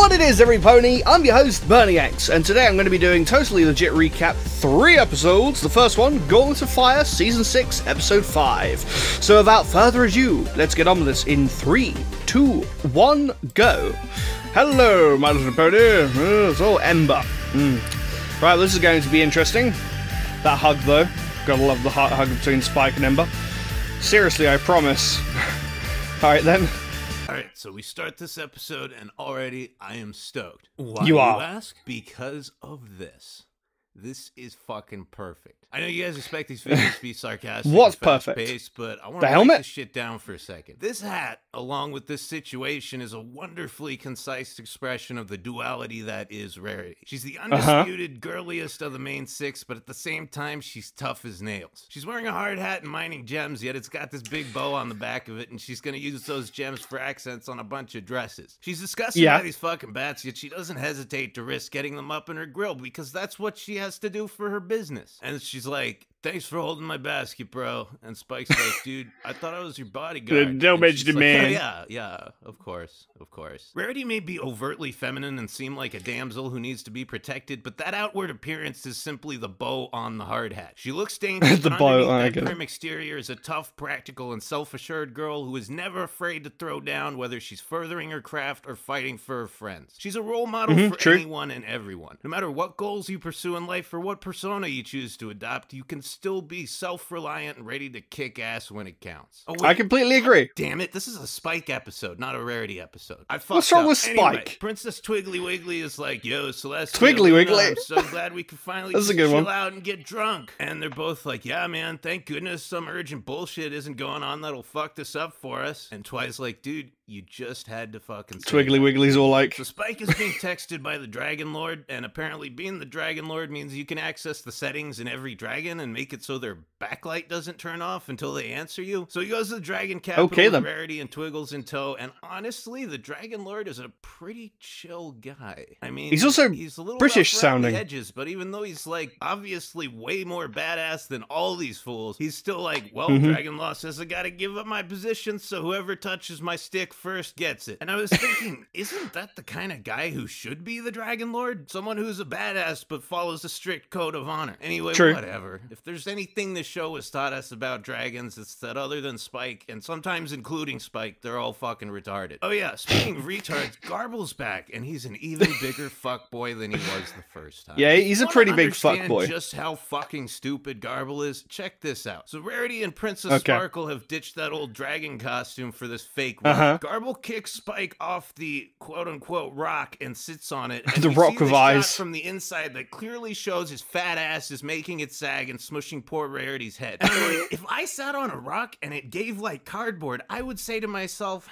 What it is, every pony, I'm your host, Bernie X, and today I'm going to be doing Totally Legit Recap 3 episodes. The first one, Gauntlet of Fire, Season 6, Episode 5. So without further ado, let's get on with this in 3, 2, 1, go. Hello, my little pony. It's all Ember. Right, this is going to be interesting. That hug, though. Gotta love the heart hug between Spike and Ember. Seriously, I promise. Alright then. Alright, so we start this episode, and already I am stoked. Why you ask? Because of this. This is fucking perfect. I know you guys expect these videos to be sarcastic. What's and perfect? Fast-paced, but I want The to helmet? break this shit down for a second. This hat, along with this situation, is a wonderfully concise expression of the duality that is Rarity. She's the undisputed girliest of the main six, but at the same time, she's tough as nails. She's wearing a hard hat and mining gems, yet it's got this big bow on the back of it, and she's gonna use those gems for accents on a bunch of dresses. She's disgusted by these fucking bats, yet she doesn't hesitate to risk getting them up in her grill, because that's what she has to do for her business. And she's like, "Thanks for holding my basket, bro." And Spike's like, "Dude, I thought I was your bodyguard." Don't mention it, man. Oh, yeah, of course. Rarity may be overtly feminine and seem like a damsel who needs to be protected, but that outward appearance is simply the bow on the hard hat. She looks dangerous, The but bow, underneath that prim exterior is a tough, practical, and self-assured girl who is never afraid to throw down, whether she's furthering her craft or fighting for her friends. She's a role model for anyone and everyone. No matter what goals you pursue in life or what persona you choose to adopt, you can still be self-reliant and ready to kick ass when it counts. Oh, wait. I completely agree. Damn it, this is a Spike episode, not a Rarity episode. What's wrong with Spike? Anyway, Princess Twiggly Wiggly is like, "Yo, Celeste, Twiggly Wiggly. I'm so glad we could finally That's just a good chill one. out and get drunk." And they're both like, "Yeah, man, thank goodness some urgent bullshit isn't going on that'll fuck this up for us." And Twi's like, "Dude, you just had to fucking say Twiggly that." Wiggly's all like, So Spike is being texted by the Dragon Lord, and apparently being the Dragon Lord means you can access the settings in every dragon and make it so their backlight doesn't turn off until they answer you. So he goes to the Dragon Capital with Rarity and Twiggles in tow, and honestly, the Dragon Lord is a pretty chill guy. I mean, he's also he's a little British rough around the sounding. edges, but even though he's like obviously way more badass than all these fools, he's still like, "Well, Dragon Law says I gotta give up my position, so whoever touches my stick first gets it." And I was thinking, isn't that the kind of guy who should be the Dragon Lord? Someone who's a badass but follows a strict code of honor. Anyway, whatever. If there's anything this show has taught us about dragons, it's that other than Spike, and sometimes including Spike, they're all fucking retarded. Oh yeah, speaking of retards, Garble's back, and he's an even bigger fuckboy than he was the first time. Yeah, he's a pretty big fuckboy. Just how fucking stupid Garble is? Check this out. So Rarity and Princess Sparkle have ditched that old dragon costume for this fake one. Garble kicks Spike off the quote-unquote rock and sits on it. And the rock of eyes shot from the inside that clearly shows his fat ass is making it sag and smushing poor Rarity's head. If I sat on a rock and it gave like cardboard, I would say to myself,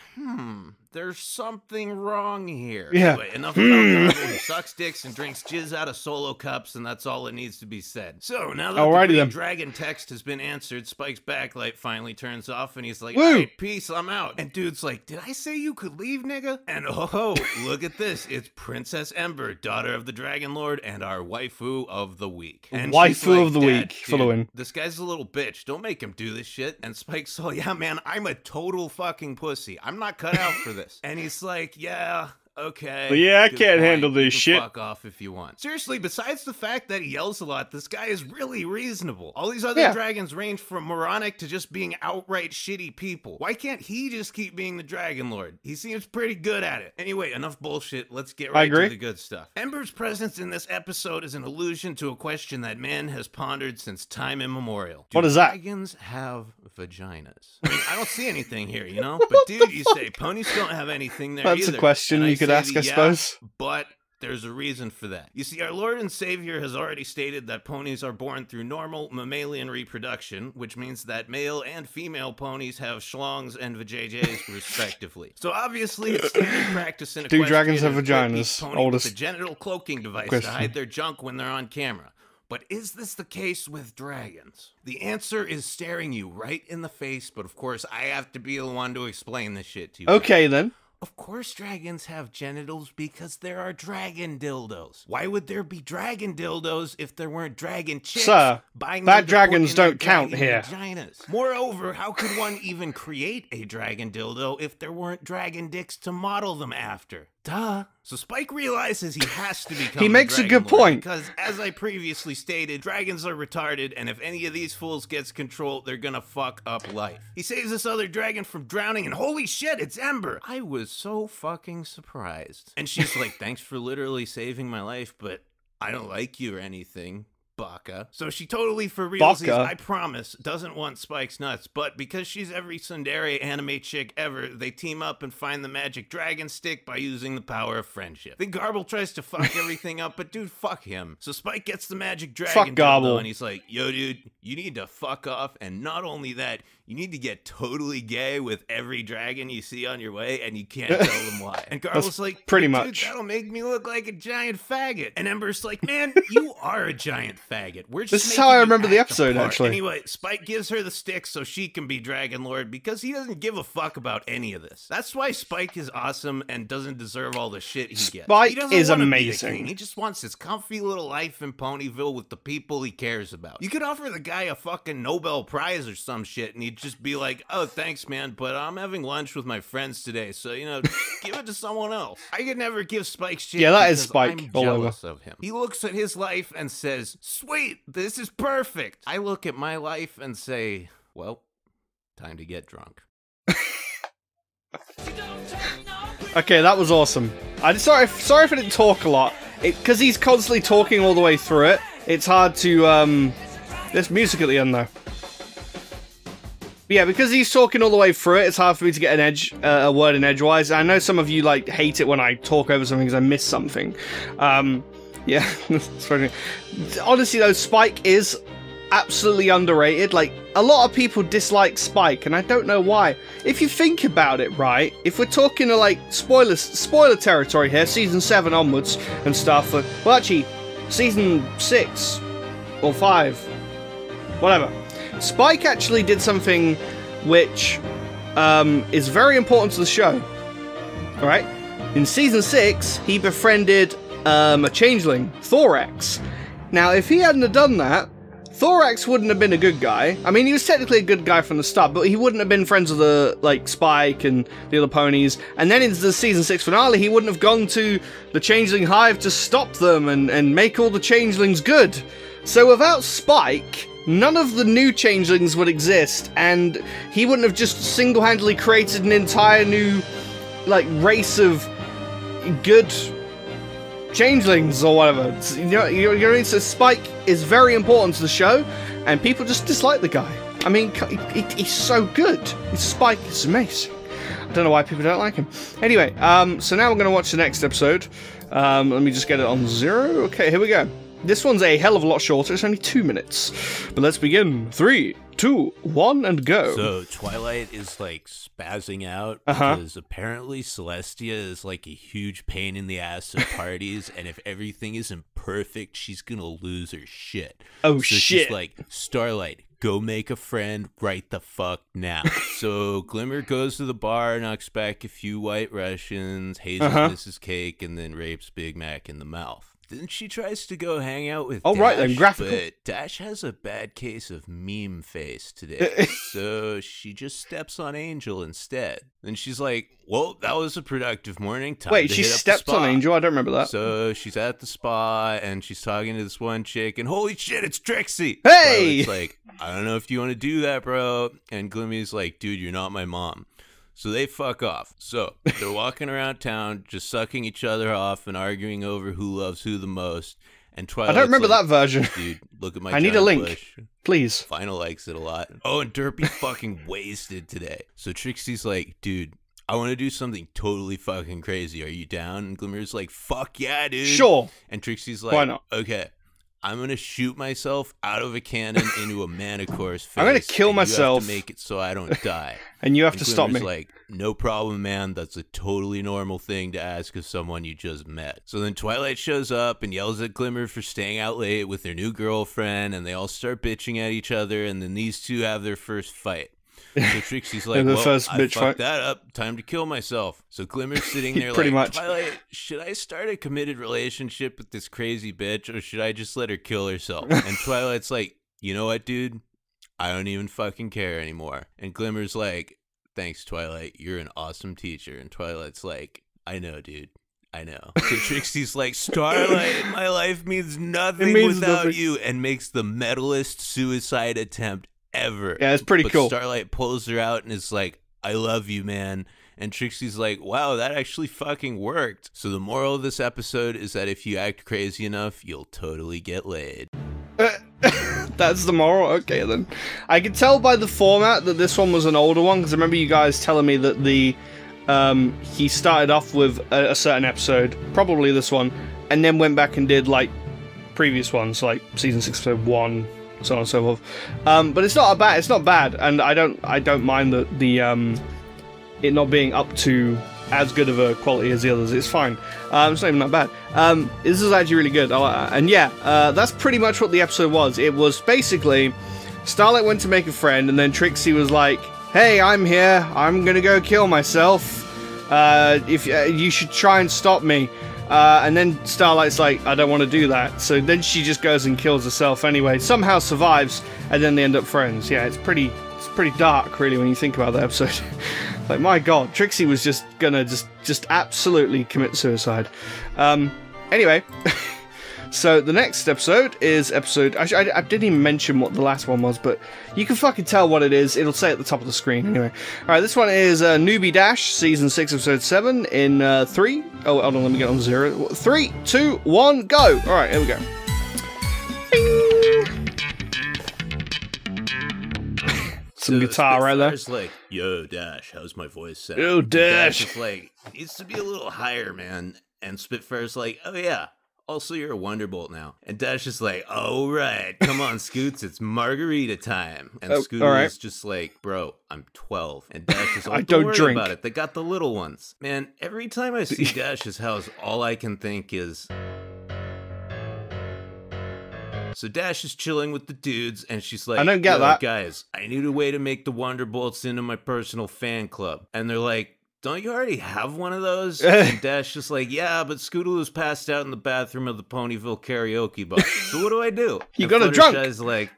there's something wrong here. Yeah. Anyway, enough about Garble. He sucks dicks and drinks jizz out of solo cups, and that's all that needs to be said. So now that the green dragon text has been answered, Spike's backlight finally turns off, and he's like, "All right, peace, I'm out." And dude's like, "Did I say you could leave, nigga?" And oh, look at this. It's Princess Ember, daughter of the Dragon Lord, and our waifu of the week. And waifu of the week for the win. This guy's a little bitch. Don't make him do this shit. And Spike's all, "Yeah, man, I'm a total fucking pussy. I'm not cut out for this." And he's like, "Yeah, okay. But yeah, I good can't point. handle this You can shit. Fuck off if you want." Seriously, besides the fact that he yells a lot, this guy is really reasonable. All these other dragons range from moronic to just being outright shitty people. Why can't he just keep being the Dragon Lord? He seems pretty good at it. Anyway, enough bullshit. Let's get right to the good stuff. Ember's presence in this episode is an allusion to a question that man has pondered since time immemorial. What is that? Dragons have vaginas? I mean, I don't see anything here, you know? But dude, you say ponies don't have anything there either. That's a question you could ask, I suppose. But there's a reason for that. You see, our Lord and Savior has already stated that ponies are born through normal mammalian reproduction, which means that male and female ponies have schlongs and vajayjays respectively. So obviously, it's standard practice in Do dragons have vaginas? Oldest. With a genital cloaking device to hide their junk when they're on camera. But is this the case with dragons? The answer is staring you right in the face, but of course I have to be the one to explain this shit to you. Okay then. Of course dragons have genitals because there are dragon dildos. Why would there be dragon dildos if there weren't dragon chicks? Sir, buying bad dragons don't count here. Vaginas? Moreover, how could one even create a dragon dildo if there weren't dragon dicks to model them after? Duh. So Spike realizes he has to become He makes a good Dragon Lord point. because, as I previously stated, dragons are retarded, and if any of these fools gets control, they're gonna fuck up life. He saves this other dragon from drowning, and holy shit, it's Ember! I was so fucking surprised. And she's like, thanks for literally saving my life, but I don't like you or anything. Baka. So she totally for realsies, I promise, doesn't want Spike's nuts, but because she's every tsundere anime chick ever, they team up and find the magic dragon stick by using the power of friendship. Then Garble tries to fuck everything up, but dude, fuck him. So Spike gets the magic dragon dildo, and he's like, yo dude, you need to fuck off, and not only that, you need to get totally gay with every dragon you see on your way, and you can't tell them why. And Garble's like, pretty dude, much. That'll make me look like a giant faggot. And Ember's like, man, you are a giant faggot. We're just This is how I remember the episode, apart. actually. Anyway, Spike gives her the stick so she can be Dragon Lord because he doesn't give a fuck about any of this. That's why Spike is awesome and doesn't deserve all the shit he gets. Spike He is wanna be the amazing. king. He just wants his comfy little life in Ponyville with the people he cares about. You could offer the guy a fucking Nobel Prize or some shit and he'd just be like, oh, thanks, man, but I'm having lunch with my friends today, so, you know, give it to someone else. I could never give Spike shit. Yeah, that is because Spike I'm all over. jealous of him. He looks at his life and says, sweet, this is perfect. I look at my life and say, well, time to get drunk. Okay, that was awesome. Sorry if I didn't talk a lot. Because he's constantly talking all the way through it, it's hard to, there's music at the end, though. Yeah, because he's talking all the way through it, it's hard for me to get a word in edgewise. I know some of you, like, hate it when I talk over something because I miss something. Yeah, it's funny. Honestly, though, Spike is absolutely underrated. Like, a lot of people dislike Spike, and I don't know why. If you think about it, right, if we're talking to, like, spoiler territory here, Season 7 onwards and stuff, well, actually, Season 6 or 5, whatever. Spike actually did something which is very important to the show. Alright? In Season 6, he befriended a changeling, Thorax. Now, if he hadn't have done that, Thorax wouldn't have been a good guy. I mean, he was technically a good guy from the start, but he wouldn't have been friends with Spike and the other ponies. And then in the Season 6 finale, he wouldn't have gone to the Changeling Hive to stop them and make all the changelings good. So without Spike, none of the new changelings would exist, and he wouldn't have just single-handedly created an entire new, like, race of good changelings or whatever. You know, so Spike is very important to the show, and people just dislike the guy. I mean, he's so good. Spike is amazing. I don't know why people don't like him. Anyway, so now we're going to watch the next episode. Let me just get it on 0. Okay, here we go. This one's a hell of a lot shorter. It's only 2 minutes. But let's begin. 3, 2, 1, and go. So Twilight is like spazzing out because apparently Celestia is like a huge pain in the ass at parties, and if everything isn't perfect, she's gonna lose her shit. Oh, so shit. She's like, Starlight, go make a friend right the fuck now. So Glimmer goes to the bar, knocks back a few white Russians, hazes Mrs. Cake, and then rapes Big Mac in the mouth. Then she tries to go hang out with Dash, right then, graphical. But Dash has a bad case of meme face today, so she just steps on Angel instead. Then she's like, well, that was a productive morning. Time Wait, to she hit up the stepped spa. on Angel? I don't remember that. So she's at the spa, and she's talking to this one chick, and holy shit, it's Trixie! Hey! It's like, I don't know if you want to do that, bro. And Glimmy's like, dude, you're not my mom. So they fuck off. So they're walking around town, just sucking each other off and arguing over who loves who the most. And Twilight's I don't remember like, that version. Dude, look at my I need a giant link, bush. please. Final likes it a lot. Oh, and Derpy's fucking wasted today. So Trixie's like, dude, I want to do something totally fucking crazy. Are you down? And Glimmer's like, fuck yeah, dude. Sure. And Trixie's like, why not? Okay, I'm going to shoot myself out of a cannon into a manicore's face. I'm going to kill myself. You have to make it so I don't die. And you have to stop me. Glimmer's like, no problem, man. That's a totally normal thing to ask of someone you just met. So then Twilight shows up and yells at Glimmer for staying out late with their new girlfriend, and they all start bitching at each other, and then these two have their first fight. So Trixie's like, In the well, first I bitch fucked fight. that up. Time to kill myself. So Glimmer's sitting there Pretty like, much. Twilight, should I start a committed relationship with this crazy bitch, or should I just let her kill herself? And Twilight's like, you know what, dude? I don't even fucking care anymore. And Glimmer's like, thanks, Twilight. You're an awesome teacher. And Twilight's like, I know, dude. I know. So Trixie's like, Starlight, my life means nothing without nothing. you, and makes the metalist suicide attempt ever. Yeah, it's pretty cool. Starlight pulls her out and is like, I love you, man. And Trixie's like, wow, that actually fucking worked. So the moral of this episode is that if you act crazy enough, you'll totally get laid. That's the moral? Okay, then. I could tell by the format that this one was an older one, because I remember you guys telling me that the he started off with a certain episode, probably this one, and then went back and did, like, previous ones, like Season 6, Episode 1, so on and so forth. But it's not bad, and I don't mind the it not being up to as good of a quality as the others. It's fine. It's not even that bad. This is actually really good. And yeah, that's pretty much what the episode was. It was basically Starlight went to make a friend, and then Trixie was like, hey, I'm here. I'm gonna go kill myself. If you should try and stop me. And then Starlight's like, I don't want to do that. So then she just goes and kills herself anyway. Somehow survives, and then they end up friends. Yeah, it's pretty dark, really, when you think about that episode. Like, my god, Trixie was just gonna just absolutely commit suicide. Anyway, so the next episode is episode... Actually, I didn't even mention what the last one was, but you can fucking tell what it is. It'll say at the top of the screen, anyway. Alright, this one is Newbie Dash, Season 6, Episode 7, in 3... Oh, hold on, let me get on 0. 3, 2, 1, go! Alright, here we go. Some guitar right there. Like, yo, Dash, how's my voice sound? Yo, Dash. Dash is like, needs to be a little higher, man. And Spitfire's like, oh yeah, also you're a Wonderbolt now. And Dash is like, oh right, come on, Scoots, it's margarita time. And Scooter is just like, bro, I'm 12. And Dash is like, don't worry about it. They got the little ones. Man, every time I see Dash's house, all I can think is... So Dash is chilling with the dudes, and she's like, I don't get that. Guys, I need a way to make the Wonderbolts into my personal fan club. And they're like, don't you already have one of those? And Dash is like, yeah, but Scootaloo's passed out in the bathroom of the Ponyville karaoke bar. So what do I do? You got a drunk. Fluttershy's like,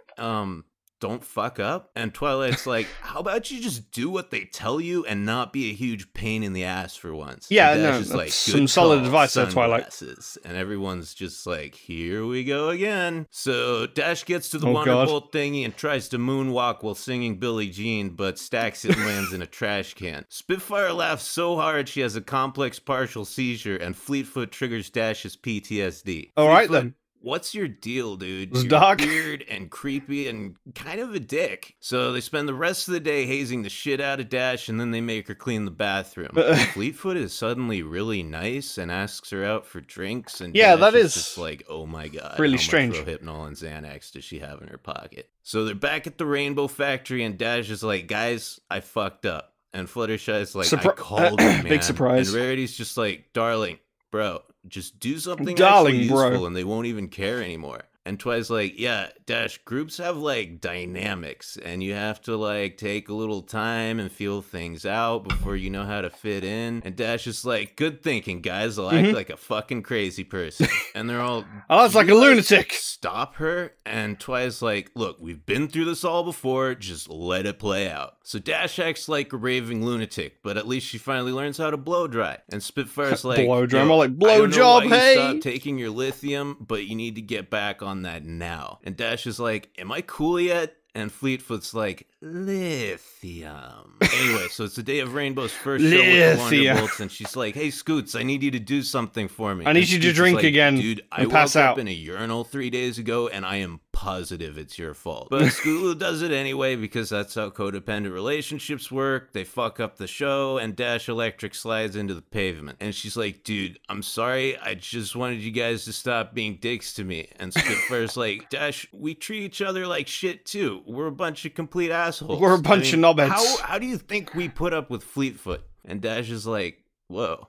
don't fuck up. And Twilight's like, how about you just do what they tell you and not be a huge pain in the ass for once? Yeah, no, that's like, some solid advice there, Twilight. And everyone's just like, here we go again. So Dash gets to the Wonderbolt thingy and tries to moonwalk while singing Billie Jean, but stacks it and lands in a trash can. Spitfire laughs so hard she has a complex partial seizure, and Fleetfoot triggers Dash's PTSD. All right, then. What's your deal, dude? You're dark, weird, and creepy, and kind of a dick. So they spend the rest of the day hazing the shit out of Dash, and then they make her clean the bathroom. Fleetfoot is suddenly really nice and asks her out for drinks, and yeah, Dash that is just like, oh my god, really how strange. much Rohypnol and Xanax does she have in her pocket? So they're back at the Rainbow Factory, and Dash is like, guys, I fucked up. And Fluttershy's like, I called it, man. Big surprise. And Rarity's just like, darling, bro, just do something darling, actually useful, bro. And they won't even care anymore. And Twi's like, yeah, Dash, groups have, like, dynamics, and you have to, like, take a little time and feel things out before you know how to fit in. And Dash is like, good thinking, guys. I'll act like a fucking crazy person. And they're all... I was like a lunatic. Stop her. And Twi's like, look, we've been through this all before. Just let it play out. So Dash acts like a raving lunatic, but at least she finally learns how to blow dry. And Spitfire's like, blow dry. I'm like, blow job, hey! Stop taking your lithium, but you need to get back on that now. And Dash is like, am I cool yet? And Fleetfoot's like, lithium. Anyway, so it's the day of Rainbow's first show with the Wonderbolts, and she's like, hey, Scoots, I need you to do something for me. I need you to drink again. Dude, I woke up in a urinal 3 days ago, and I am positive it's your fault. But Scootaloo does it anyway, because that's how codependent relationships work. They fuck up the show, and Dash Electric slides into the pavement. And she's like, dude, I'm sorry. I just wanted you guys to stop being dicks to me. And Spitfire's like, Dash, we treat each other like shit, too. We're a bunch of complete assholes. We're a bunch of knobheads. How do you think we put up with Fleetfoot? And Dash is like, whoa.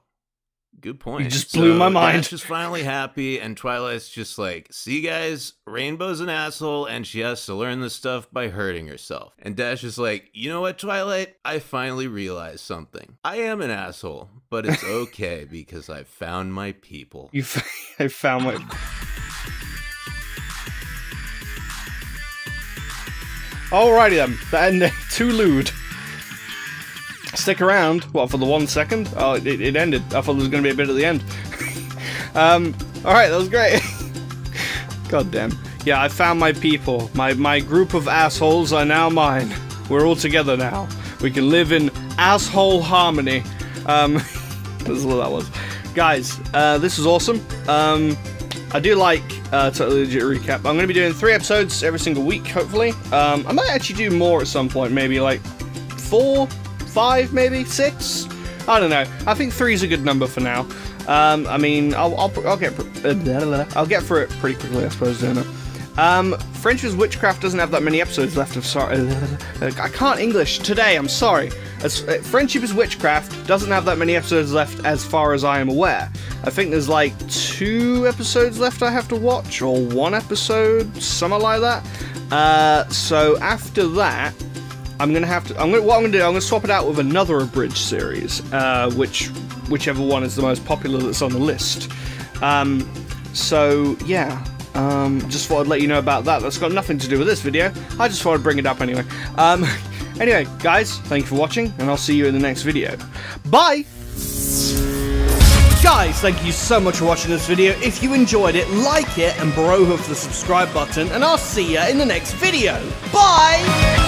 Good point. You just blew my mind. Dash is finally happy, and Twilight's just like, see guys, Rainbow's an asshole, and she has to learn this stuff by hurting herself. And Dash is like, you know what, Twilight? I finally realized something. I am an asshole, but it's okay because I've found my people. I found my... Alrighty then, that ended too lewd. Stick around. What, for the 1 second? Oh, it ended. I thought there was going to be a bit at the end. Alright, that was great. God damn. Yeah, I found my people. My group of assholes are now mine. We're all together now. We can live in asshole harmony. That's what that was. Guys, this was awesome. I do like Totally Legit Recap. I'm going to be doing 3 episodes every single week, hopefully. I might actually do more at some point, maybe like 4, 5, maybe 6. I don't know. I think 3 is a good number for now. I mean, I'll get through it pretty quickly, I suppose. Don't I? Friendship is Witchcraft doesn't have that many episodes left. I'm sorry. I can't English today. I'm sorry. Friendship is Witchcraft doesn't have that many episodes left, as far as I am aware. I think there's like 2 episodes left I have to watch, or 1 episode, something like that. So after that, I'm gonna have to. What I'm gonna do, I'm gonna swap it out with another abridged series, whichever one is the most popular that's on the list. So yeah. Just thought I'd let you know about that. That's got nothing to do with this video. I just thought I'd bring it up anyway. Anyway, guys, thank you for watching, and I'll see you in the next video. Bye! Guys, thank you so much for watching this video. If you enjoyed it, like it, and Brohoof the subscribe button, and I'll see you in the next video. Bye!